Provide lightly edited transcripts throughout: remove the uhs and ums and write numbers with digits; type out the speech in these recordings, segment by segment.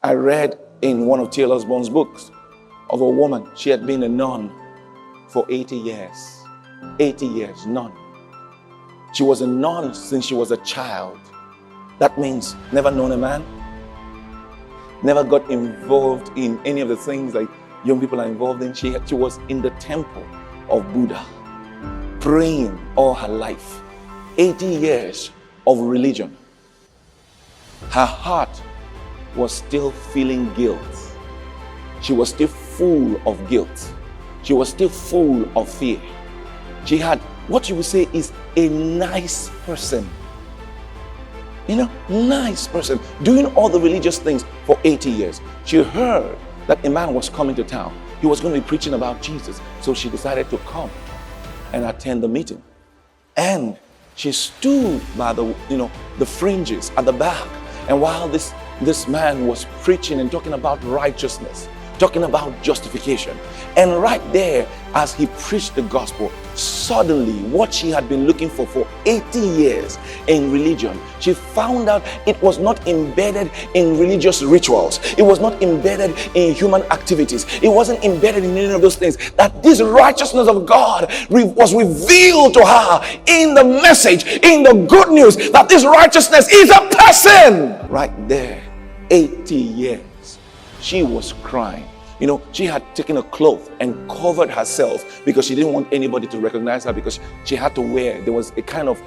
I read in one of Taylor Osborne's books of a woman. She had been a nun for 80 years. 80 years, nun. She was a nun since she was a child. That means never known a man, never got involved in any of the things that young people are involved in. She was in the temple of Buddha, praying all her life. 80 years of religion. Her heart was still feeling guilt. She was still full of guilt. She was still full of fear. She had what you would say is a nice person. Nice person, doing all the religious things for 80 years. She heard that a man was coming to town. He was going to be preaching about Jesus. So she decided to come and attend the meeting. And she stood by the fringes at the back. And while this man was preaching and talking about righteousness, talking about justification, and right there, as he preached the gospel, suddenly what she had been looking for 80 years in religion, she found out it was not embedded in religious rituals. It was not embedded in human activities. It wasn't embedded in any of those things. That this righteousness of God was revealed to her in the message, in the good news, that this righteousness is a person. Right there, 80 years, she was crying. She had taken a cloth and covered herself because she didn't want anybody to recognize her, because she had to wear, there was a kind of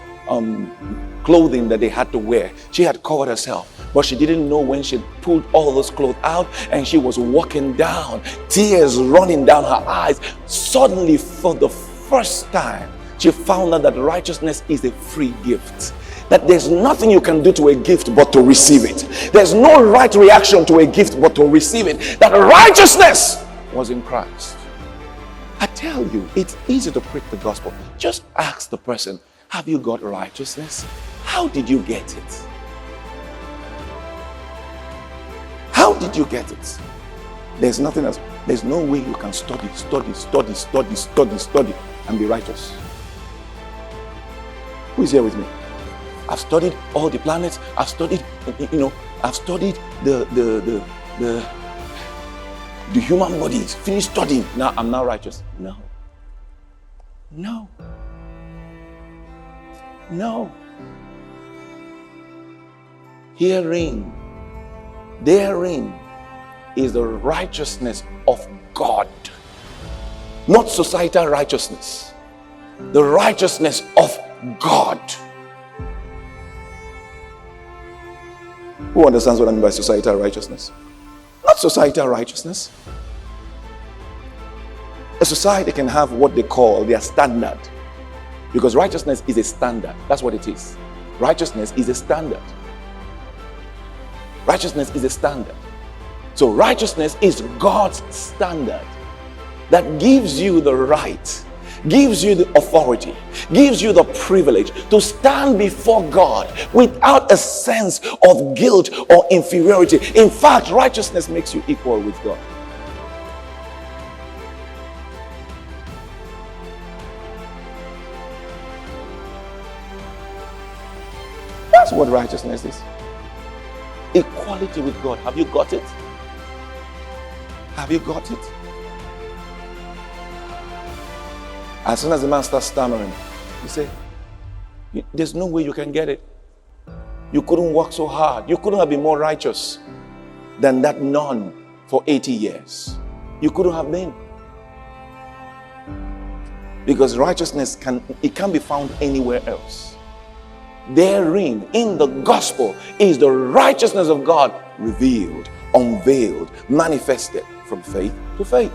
clothing that they had to wear. She had covered herself, but she didn't know when she pulled all those clothes out and she was walking down, tears running down her eyes. Suddenly, for the first time, she found out that righteousness is a free gift. That there's nothing you can do to a gift but to receive it. There's no right reaction to a gift but to receive it. That righteousness was in Christ. I tell you, it's easy to preach the gospel. Just ask the person, have you got righteousness? How did you get it? How did you get it? There's nothing else. There's no way you can study and be righteous. Who is here with me? I've studied all the planets. I've studied, I've studied the human bodies. Finished studying. Now I'm now righteous. No. Therein is the righteousness of God. Not societal righteousness. The righteousness of God. Who understands what I mean by societal righteousness? Not societal righteousness. A society can have what they call their standard. Because righteousness is a standard. That's what it is. Righteousness is a standard. Righteousness is a standard. So righteousness is God's standard that gives you the right, gives you the authority, gives you the privilege to stand before God without a sense of guilt or inferiority. In fact, righteousness makes you equal with God. That's what righteousness is. Equality with God. Have you got it? Have you got it? As soon as the man starts stammering, you say, there's no way you can get it. You couldn't work so hard. You couldn't have been more righteous than that nun for 80 years. You couldn't have been. Because righteousness can't be found anywhere else. Therein, in the gospel, is the righteousness of God revealed, unveiled, manifested from faith to faith.